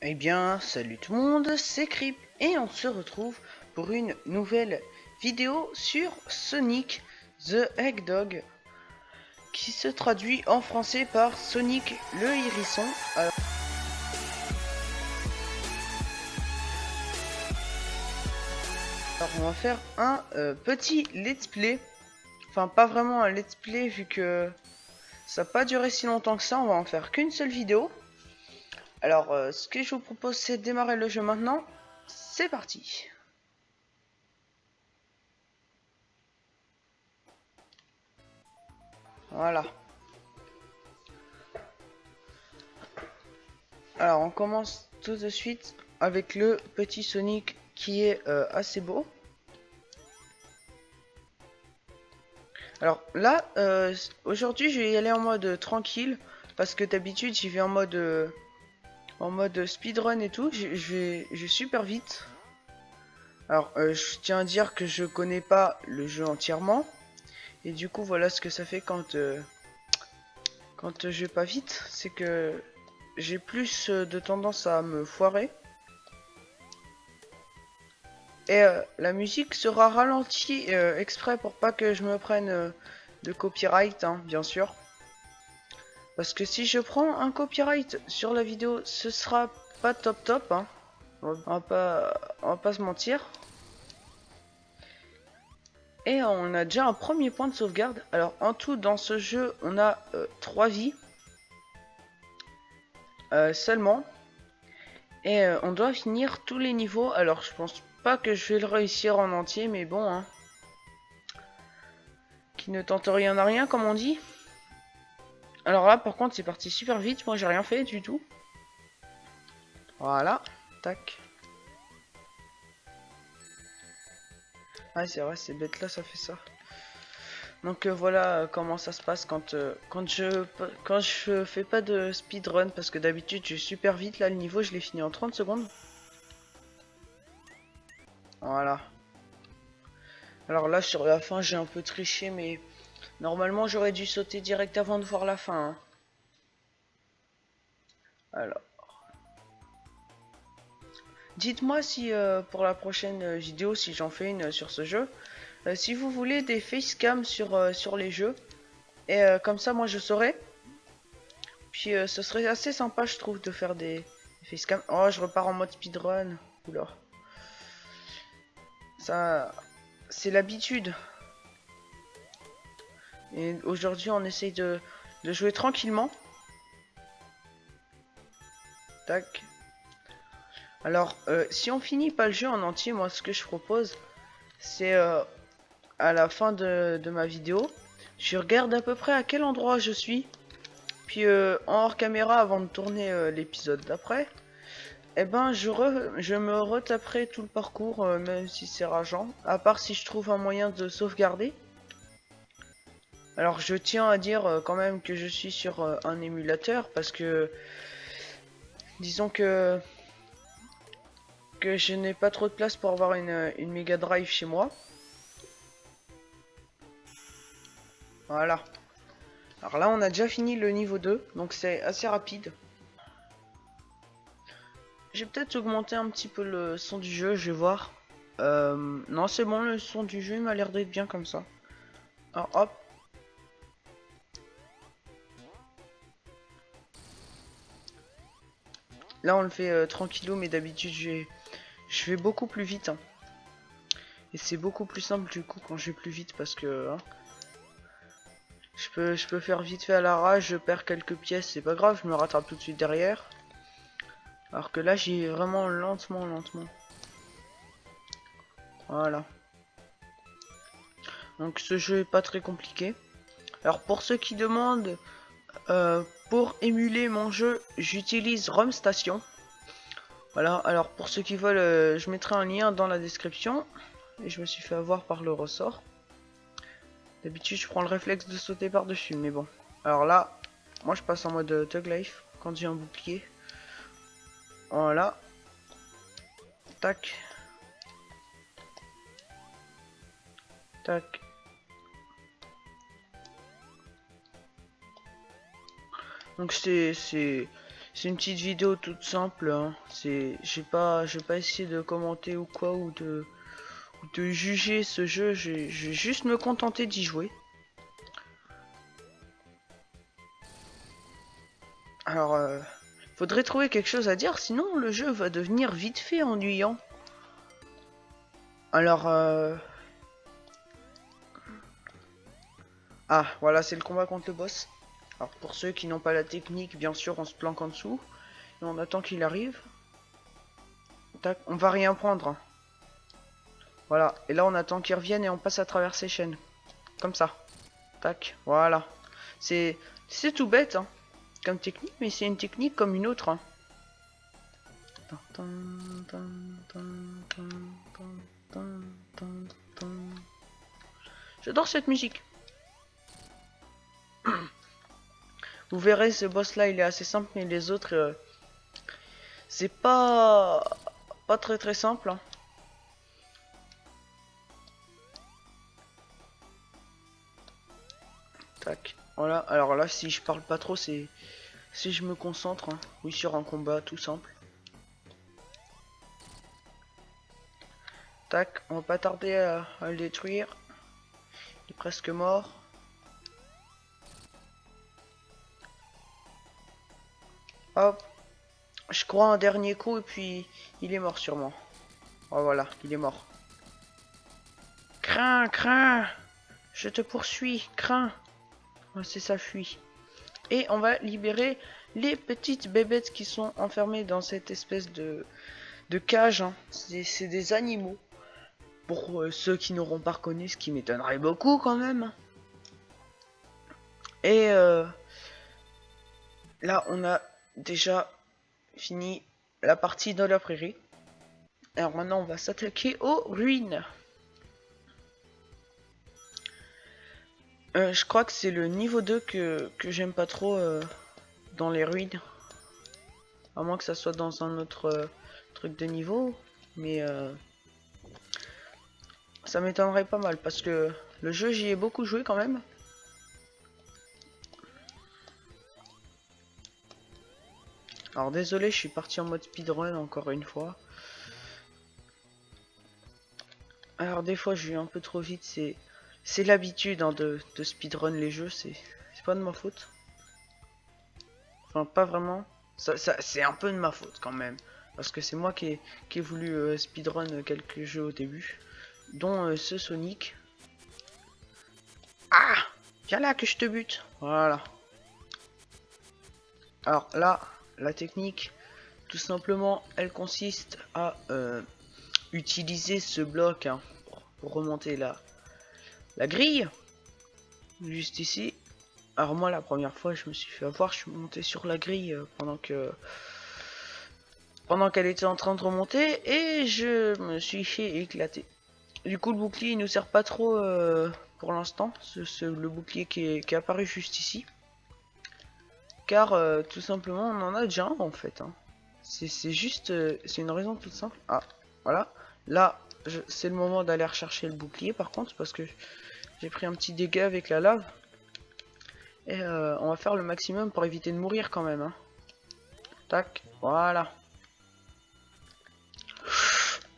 Eh bien, salut tout le monde, c'est Crip et on se retrouve pour une nouvelle vidéo sur Sonic the Hedgehog qui se traduit en français par Sonic le Hérisson. Alors on va faire un petit let's play, enfin pas vraiment un let's play vu que ça n'a pas duré si longtemps que ça, on va en faire qu'une seule vidéo. Alors ce que je vous propose c'est de démarrer le jeu maintenant, c'est parti. Voilà. Alors on commence tout de suite avec le petit Sonic qui est assez beau. Alors là, aujourd'hui je vais y aller en mode tranquille parce que d'habitude j'y vais en mode speedrun et tout. Je vais super vite. Alors je tiens à dire que je connais pas le jeu entièrement et du coup voilà ce que ça fait quand je vais pas vite, c'est que j'ai plus de tendance à me foirer. Et la musique sera ralentie exprès pour pas que je me prenne de copyright, hein, bien sûr. Parce que si je prends un copyright sur la vidéo, ce sera pas top top, hein. On va pas se mentir. Et on a déjà un premier point de sauvegarde. Alors en tout dans ce jeu, on a 3 vies seulement. Et on doit finir tous les niveaux. Alors je pense pas que je vais le réussir en entier, mais bon, hein. Qui ne tente rien à rien, comme on dit. Alors là, par contre, c'est parti super vite. Moi, j'ai rien fait du tout. Voilà. Tac. Ouais, c'est vrai, ces bêtes-là, ça fait ça. Donc voilà comment ça se passe quand je fais pas de speedrun. Parce que d'habitude, je vais super vite. Là, le niveau, je l'ai fini en 30 secondes. Voilà. Alors là, sur la fin, j'ai un peu triché. Mais normalement, j'aurais dû sauter direct avant de voir la fin, hein. Alors. Dites-moi si pour la prochaine vidéo, si j'en fais une sur ce jeu, si vous voulez des facecam sur les jeux, et comme ça moi je saurai. Puis ce serait assez sympa je trouve de faire des facecam. Oh je repars en mode speedrun. Oula. Ça c'est l'habitude. Et aujourd'hui on essaye de jouer tranquillement. Tac. Alors si on finit pas le jeu en entier, moi ce que je propose c'est à la fin de ma vidéo, je regarde à peu près à quel endroit je suis. Puis en hors caméra avant de tourner l'épisode d'après, eh ben je me retaperai tout le parcours même si c'est rageant. À part si je trouve un moyen de sauvegarder. Alors je tiens à dire quand même que je suis sur un émulateur parce que disons que je n'ai pas trop de place pour avoir une Mega Drive chez moi. Voilà. Alors là on a déjà fini le niveau 2 donc c'est assez rapide. J'ai peut-être augmenté un petit peu le son du jeu, je vais voir. Non, c'est bon, le son du jeu m'a l'air d'être bien comme ça. Alors hop. Là on le fait tranquillou, mais d'habitude je vais beaucoup plus vite, hein. Et c'est beaucoup plus simple du coup quand je vais plus vite parce que hein, je peux faire vite fait à l'arrache, je perds quelques pièces, c'est pas grave, je me rattrape tout de suite derrière. Alors que là j'y vais vraiment lentement, lentement. Voilà. Donc ce jeu est pas très compliqué. Alors pour ceux qui demandent, pour émuler mon jeu, j'utilise ROM Station. Voilà, alors pour ceux qui veulent, je mettrai un lien dans la description. Et je me suis fait avoir par le ressort. D'habitude, je prends le réflexe de sauter par-dessus, mais bon. Alors là, moi je passe en mode Thug Life quand j'ai un bouclier. Voilà. Tac. Tac. Donc c'est C'est une petite vidéo toute simple, hein. J'ai pas essayé de commenter ou quoi, ou de juger ce jeu. J'ai juste me contenter d'y jouer. Alors, faudrait trouver quelque chose à dire, sinon le jeu va devenir vite fait ennuyant. Alors, ah, voilà, c'est le combat contre le boss. Alors, pour ceux qui n'ont pas la technique, bien sûr, on se planque en dessous. Et on attend qu'il arrive. Tac, on va rien prendre. Voilà, et là on attend qu'il revienne et on passe à travers ces chaînes. Comme ça. Tac, voilà. C'est tout bête, hein, comme technique, mais c'est une technique comme une autre. Hein. J'adore cette musique. Vous verrez, ce boss là il est assez simple, mais les autres c'est pas très simple. Hein. Tac, voilà. Alors là, si je parle pas trop, c'est si je me concentre. Hein. Oui, sur un combat tout simple. Tac, on va pas tarder à le détruire. Il est presque mort. Hop. Je crois un dernier coup et puis il est mort sûrement. Oh voilà, il est mort. Crains, crains. Je te poursuis, crains. Oh, c'est ça, fuit. Et on va libérer les petites bébêtes qui sont enfermées dans cette espèce de cage. Hein. C'est des animaux. Pour ceux qui n'auront pas reconnu, ce qui m'étonnerait beaucoup quand même. Et là, on a déjà fini la partie de la prairie. Alors maintenant, on va s'attaquer aux ruines. Je crois que c'est le niveau 2 que j'aime pas trop dans les ruines. À moins que ça soit dans un autre truc de niveau. Mais ça m'étonnerait pas mal parce que le jeu, j'y ai beaucoup joué quand même. Alors désolé, je suis parti en mode speedrun encore une fois. Alors des fois je vais un peu trop vite, c'est l'habitude hein, de speedrun les jeux, c'est pas de ma faute. Enfin pas vraiment, ça c'est un peu de ma faute quand même. Parce que c'est moi qui ai voulu speedrun quelques jeux au début, dont ce Sonic. Ah, viens là que je te bute, voilà. Alors là, la technique, tout simplement, elle consiste à utiliser ce bloc hein, pour remonter la grille. Juste ici. Alors moi, la première fois, je me suis fait avoir, je suis monté sur la grille pendant qu'elle était en train de remonter et je me suis fait éclater. Du coup, le bouclier, il nous sert pas trop pour l'instant, le bouclier qui est apparu juste ici. Car tout simplement on en a déjà un en fait hein. C'est juste c'est une raison toute simple. Ah voilà, là c'est le moment d'aller rechercher le bouclier par contre parce que j'ai pris un petit dégât avec la lave. Et on va faire le maximum pour éviter de mourir quand même hein. Tac, voilà.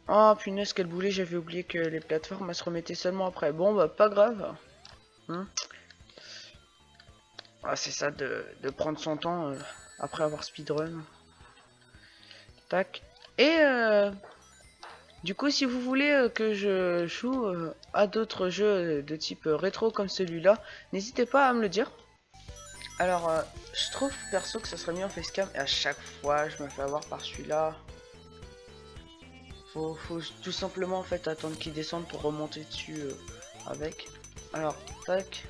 Oh punaise quel boulet, j'avais oublié que les plateformes elles se remettaient seulement après. Bon bah pas grave hein. Ah, c'est ça de prendre son temps après avoir speedrun. Tac. Et du coup, si vous voulez que je joue à d'autres jeux de type rétro comme celui-là, n'hésitez pas à me le dire. Alors, je trouve perso que ça serait mieux en facecam et à chaque fois je me fais avoir par celui-là. Faut tout simplement en fait attendre qu'il descende pour remonter dessus avec. Alors, tac.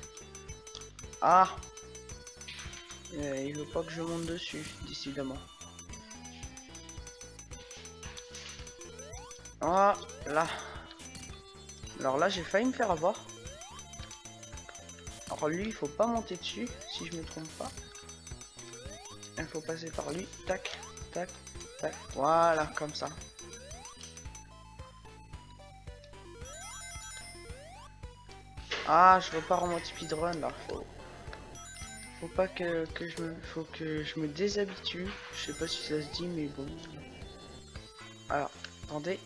Ah, il veut pas que je monte dessus, décidément. Voilà. Alors là, j'ai failli me faire avoir. Alors lui, il faut pas monter dessus, si je me trompe pas. Il faut passer par lui. Tac, tac, tac. Voilà, comme ça. Ah, je repars en mode speedrun là. Faut pas faut que je me déshabitue. Je sais pas si ça se dit, mais bon. Alors, attendez.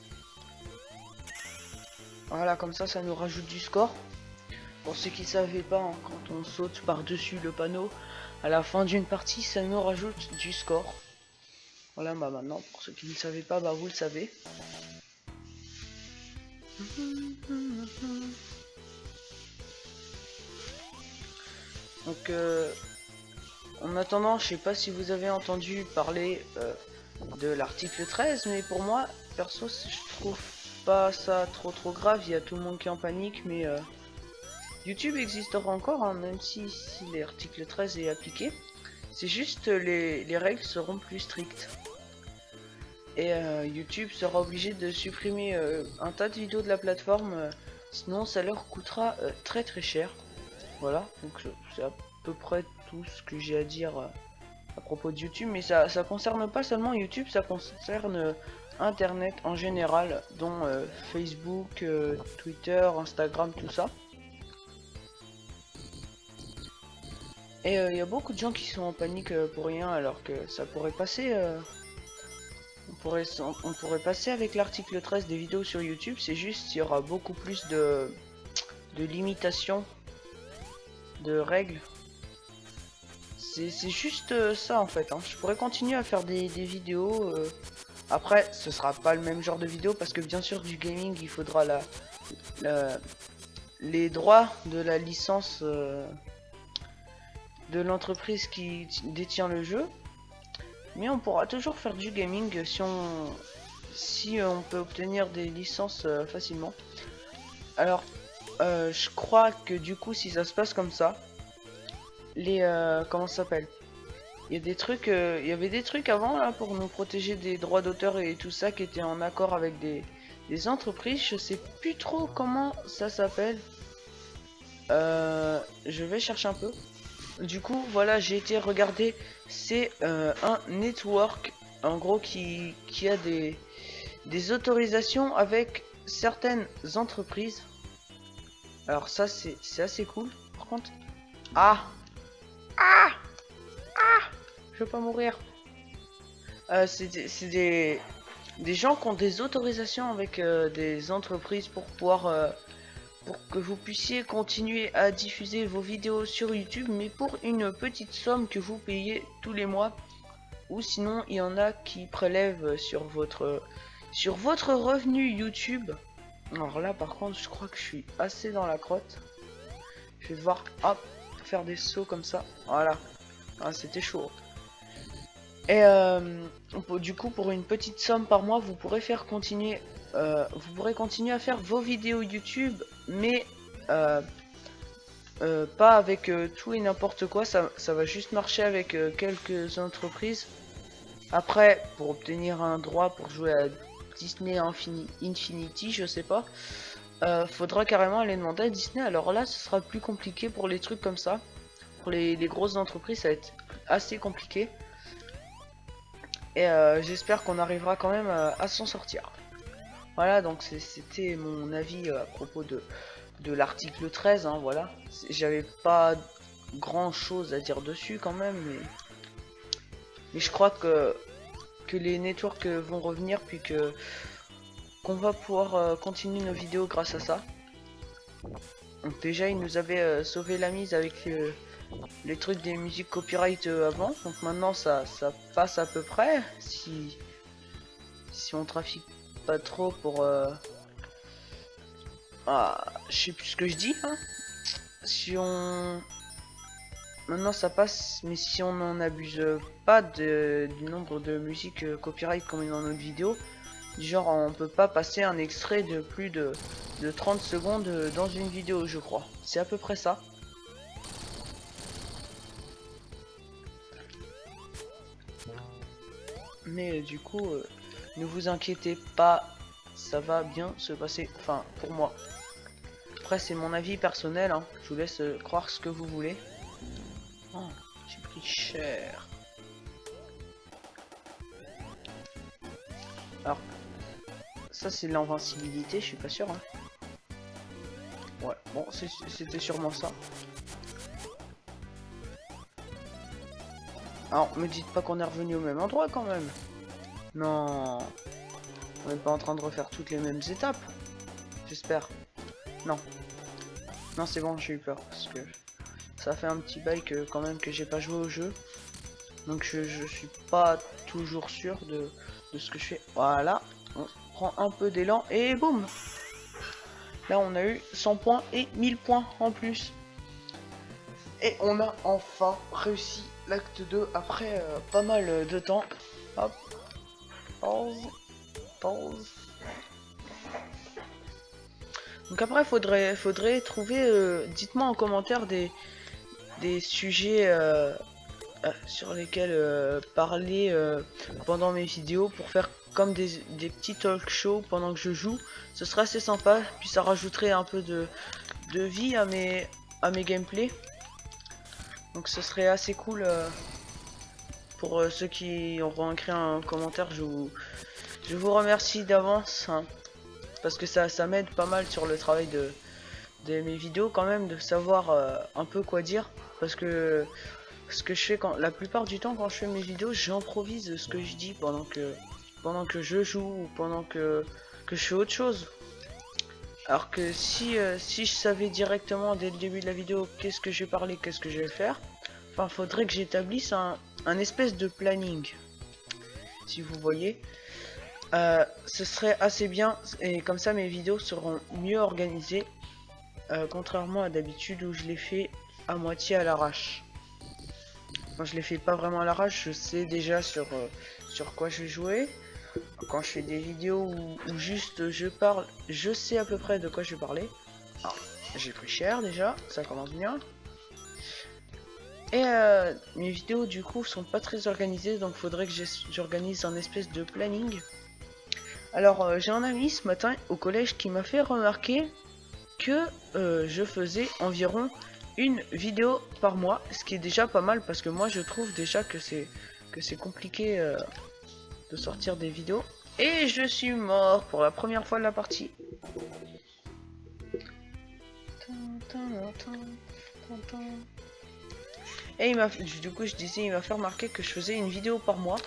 Voilà, comme ça nous rajoute du score. Pour ceux qui savaient pas, hein, quand on saute par-dessus le panneau, à la fin d'une partie, ça nous rajoute du score. Voilà, bah maintenant, pour ceux qui ne savaient pas, bah vous le savez. Donc, en attendant, je sais pas si vous avez entendu parler de l'article 13, mais pour moi, perso, je trouve pas ça trop grave. Il y a tout le monde qui est en panique, mais YouTube existera encore, hein, même si l'article 13 est appliqué. C'est juste les règles seront plus strictes. Et YouTube sera obligé de supprimer un tas de vidéos de la plateforme, sinon ça leur coûtera très cher. Voilà, donc c'est à peu près tout ce que j'ai à dire à propos de YouTube, mais ça concerne pas seulement YouTube, ça concerne Internet en général, dont Facebook, Twitter, Instagram, tout ça. Et il y a beaucoup de gens qui sont en panique pour rien, alors que ça pourrait passer. On pourrait passer avec l'article 13 des vidéos sur YouTube, c'est juste il y aura beaucoup plus de limitations, de règles. C'est juste ça en fait, hein. Je pourrais continuer à faire des vidéos. Après, ce sera pas le même genre de vidéo parce que bien sûr du gaming, il faudra les droits de la licence de l'entreprise qui détient le jeu. Mais on pourra toujours faire du gaming si on peut obtenir des licences facilement. Alors, je crois que du coup, si ça se passe comme ça, comment ça s'appelle? Il y a des trucs, il y avait des trucs avant là pour nous protéger des droits d'auteur et tout ça qui étaient en accord avec des entreprises. Je sais plus trop comment ça s'appelle. Je vais chercher un peu. Du coup, voilà, j'ai été regarder. C'est un network, en gros, qui a des autorisations avec certaines entreprises. Alors ça, c'est assez cool. Par contre, je veux pas mourir. C'est des gens qui ont des autorisations avec des entreprises pour pouvoir pour que vous puissiez continuer à diffuser vos vidéos sur YouTube, mais pour une petite somme que vous payez tous les mois. Ou sinon, il y en a qui prélèvent sur votre revenu YouTube. Alors là, par contre, je crois que je suis assez dans la crotte. Je vais devoir, hop, faire des sauts comme ça. Voilà. Ah, c'était chaud. Et du coup, pour une petite somme par mois, vous pourrez continuer à faire vos vidéos YouTube, mais pas avec tout et n'importe quoi. Ça va juste marcher avec quelques entreprises. Après, pour obtenir un droit pour jouer à Disney Infinity, je sais pas, faudra carrément aller demander à Disney. Alors là, ce sera plus compliqué pour les trucs comme ça. Pour les grosses entreprises, ça va être assez compliqué. Et j'espère qu'on arrivera quand même à s'en sortir. Voilà, donc c'était mon avis à propos de l'article 13, hein, voilà. J'avais pas grand chose à dire dessus quand même, mais je crois que les networks vont revenir, puis qu'on va pouvoir continuer nos vidéos grâce à ça. Donc déjà, ils nous avaient sauvé la mise avec les trucs des musiques copyright avant, donc maintenant ça passe à peu près si on trafique pas trop pour je sais plus ce que je dis, hein. Si on maintenant ça passe, mais si on n'en abuse pas du nombre de musiques copyright comme dans notre vidéo, genre on peut pas passer un extrait de plus de 30 secondes dans une vidéo, je crois. C'est à peu près ça. Mais du coup, ne vous inquiétez pas, ça va bien se passer, enfin pour moi. Après c'est mon avis personnel, hein. Je vous laisse croire ce que vous voulez. Oh, j'ai pris cher. Alors, ça c'est l'invincibilité, je suis pas sûr, hein. Ouais, bon, c'était sûrement ça. Alors, me dites pas qu'on est revenu au même endroit quand même. Non, on n'est pas en train de refaire toutes les mêmes étapes. J'espère. Non. Non, c'est bon, j'ai eu peur parce que ça fait un petit bail que quand même que j'ai pas joué au jeu. Donc je suis pas toujours sûr de ce que je fais. Voilà, on prend un peu d'élan et boum. Là on a eu 100 points et 1000 points en plus. Et on a enfin réussi l'acte 2 après pas mal de temps. Hop, pause, pause. Donc après faudrait trouver, dites-moi en commentaire des sujets sur lesquels parler pendant mes vidéos pour faire comme des petits talk shows pendant que je joue. Ce serait assez sympa, puis ça rajouterait un peu de vie à mes gameplays. Donc ce serait assez cool pour ceux qui auront écrit un commentaire. Je vous remercie d'avance hein, parce que ça m'aide pas mal sur le travail de mes vidéos quand même, de savoir un peu quoi dire, parce que ce que je fais la plupart du temps quand je fais mes vidéos, j'improvise ce que je dis pendant que je joue ou pendant que je fais autre chose. Alors que si je savais directement dès le début de la vidéo qu'est-ce que je vais parler, qu'est-ce que je vais faire, enfin faudrait que j'établisse un espèce de planning. Si vous voyez, ce serait assez bien et comme ça mes vidéos seront mieux organisées, contrairement à d'habitude où je les fais à moitié à l'arrache. Quand je les fais pas vraiment à l'arrache, je sais déjà sur quoi je vais jouer. Quand je fais des vidéos où juste je parle, je sais à peu près de quoi je vais parler. Alors, j'ai pris cher déjà, ça commence bien. Et mes vidéos du coup sont pas très organisées, donc faudrait que j'organise un espèce de planning. Alors j'ai un ami ce matin au collège qui m'a fait remarquer que je faisais environ une vidéo par mois, ce qui est déjà pas mal parce que moi je trouve déjà que c'est compliqué de sortir des vidéos. Et je suis mort pour la première fois de la partie. Et du coup je disais, il m'a fait remarquer que je faisais une vidéo par mois.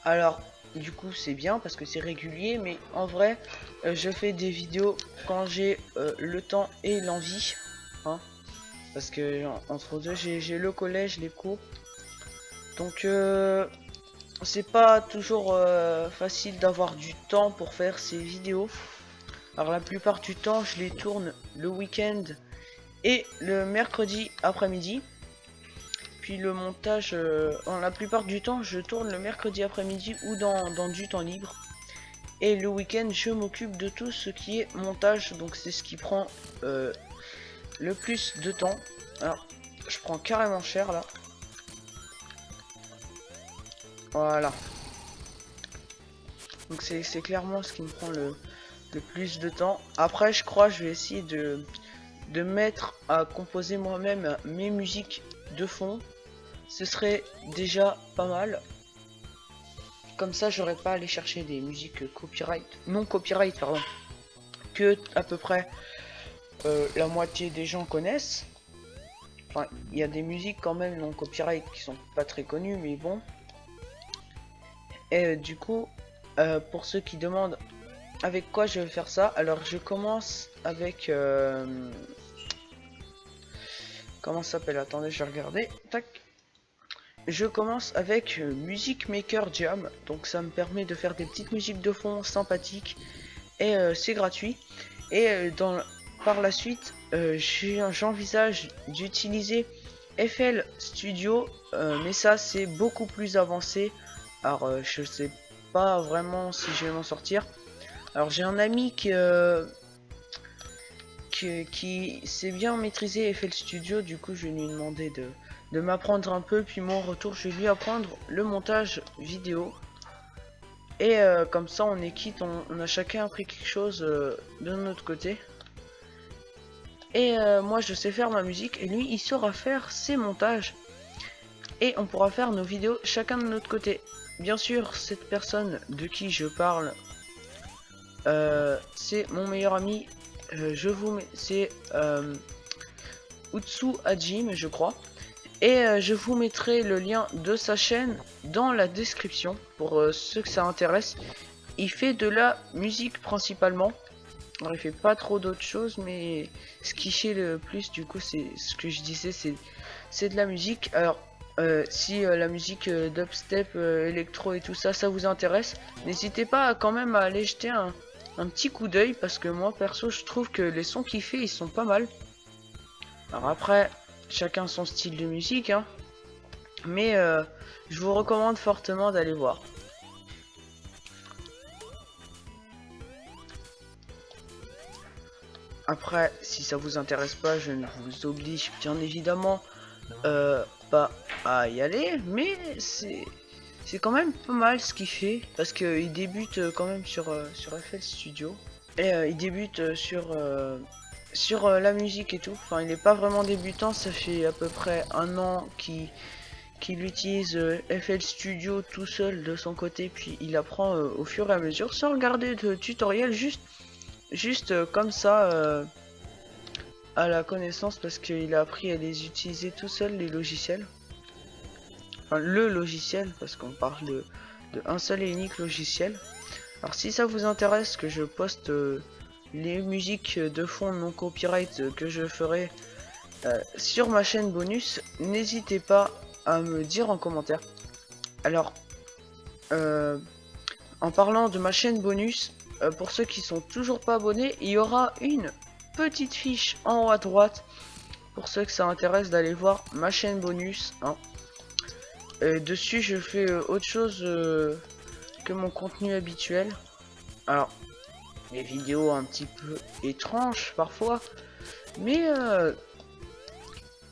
Alors du coup c'est bien parce que c'est régulier, mais en vrai je fais des vidéos quand j'ai le temps et l'envie hein, parce que entre deux j'ai le collège, les cours, donc c'est pas toujours facile d'avoir du temps pour faire ces vidéos. Alors la plupart du temps je les tourne le week-end et le mercredi après-midi. Puis le montage, la plupart du temps je tourne le mercredi après-midi ou dans du temps libre. Et le week-end je m'occupe de tout ce qui est montage, donc c'est ce qui prend le plus de temps. Alors je prends carrément cher là. Voilà. Donc c'est clairement ce qui me prend le plus de temps. Après je crois je vais essayer de mettre à composer moi-même mes musiques de fond. Ce serait déjà pas mal. Comme ça j'aurais pas à aller chercher des musiques copyright, non copyright pardon, que à peu près la moitié des gens connaissent. Enfin il y a des musiques quand même non copyright qui sont pas très connues, mais bon. Et du coup pour ceux qui demandent avec quoi je vais faire ça, alors je commence avec comment ça s'appelle, attendez je vais regarder, tac. Je commence avec Music Maker Jam, donc ça me permet de faire des petites musiques de fond sympathiques et c'est gratuit. Et par la suite j'envisage d'utiliser FL Studio, mais ça c'est beaucoup plus avancé. Alors je sais pas vraiment si je vais m'en sortir. Alors j'ai un ami qui sait bien maîtriser FL Studio, du coup je vais lui demander de m'apprendre un peu, puis mon retour je vais lui apprendre le montage vidéo. Et comme ça on est quitte, on a chacun appris quelque chose de notre côté. Et moi je sais faire ma musique et lui il saura faire ses montages. Et on pourra faire nos vidéos chacun de notre côté. Bien sûr cette personne de qui je parle, c'est mon meilleur ami. C'est Utsu Hajime je crois. Et je vous mettrai le lien de sa chaîne dans la description pour ceux que ça intéresse. Il fait de la musique principalement. Alors il fait pas trop d'autres choses, mais ce qui fait le plus du coup c'est ce que je disais, c'est de la musique. Alors si la musique dubstep, électro et tout ça, ça vous intéresse, n'hésitez pas quand même à aller jeter un petit coup d'œil parce que moi perso je trouve que les sons qu'il fait ils sont pas mal. Alors après chacun son style de musique hein, mais je vous recommande fortement d'aller voir. Après, si ça vous intéresse pas, je ne vous oblige bien évidemment pas à y aller, mais c'est quand même pas mal ce qu'il fait parce qu'il débute quand même sur FL Studio et il débute sur la musique et tout. Enfin, il n'est pas vraiment débutant, ça fait à peu près un an qu'il utilise FL Studio tout seul de son côté, puis il apprend au fur et à mesure sans regarder de tutoriel, juste comme ça à la connaissance parce qu'il a appris à les utiliser tout seul les logiciels. Enfin le logiciel parce qu'on parle de un seul et unique logiciel. Alors si ça vous intéresse que je poste les musiques de fond non copyright que je ferai sur ma chaîne bonus, n'hésitez pas à me dire en commentaire. Alors en parlant de ma chaîne bonus, pour ceux qui sont toujours pas abonnés, il y aura une petite fiche en haut à droite pour ceux que ça intéresse d'aller voir ma chaîne bonus hein. Dessus je fais autre chose que mon contenu habituel. Alors les vidéos un petit peu étranges parfois, mais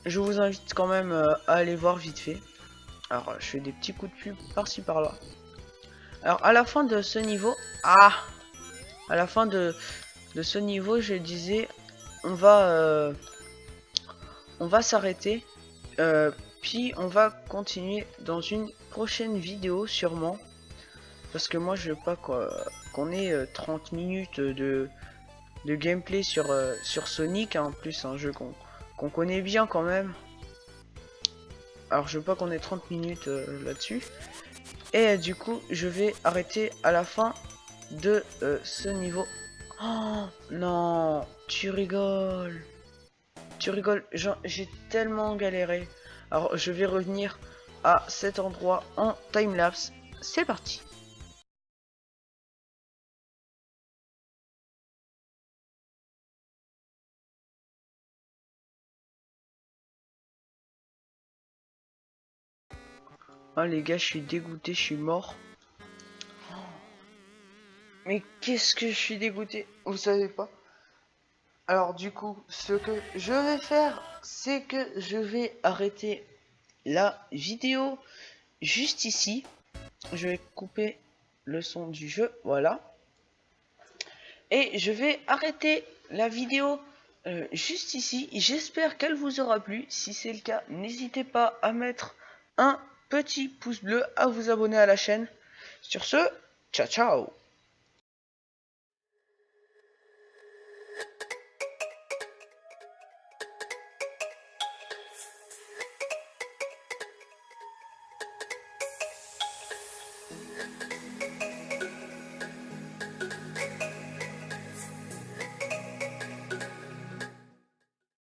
je vous invite quand même à aller voir vite fait. Alors je fais des petits coups de pub par-ci par-là. Alors à la fin de ce niveau, à la fin de ce niveau, je disais, on va s'arrêter, puis on va continuer dans une prochaine vidéo sûrement, parce que moi je veux pas qu'on ait 30 minutes de gameplay sur Sonic, hein, en plus un jeu qu'on connaît bien quand même. Alors je veux pas qu'on ait 30 minutes là-dessus. Et du coup je vais arrêter à la fin de ce niveau. Oh non, tu rigoles. Tu rigoles, j'ai tellement galéré. Alors je vais revenir à cet endroit en timelapse. C'est parti. Ah les gars, je suis dégoûté, je suis mort. Mais qu'est-ce que je suis dégoûté, vous savez pas. Alors du coup, ce que je vais faire, c'est que je vais arrêter la vidéo juste ici. Je vais couper le son du jeu, voilà. Et je vais arrêter la vidéo juste ici. J'espère qu'elle vous aura plu. Si c'est le cas, n'hésitez pas à mettre un petit pouce bleu, à vous abonner à la chaîne. Sur ce, ciao ciao.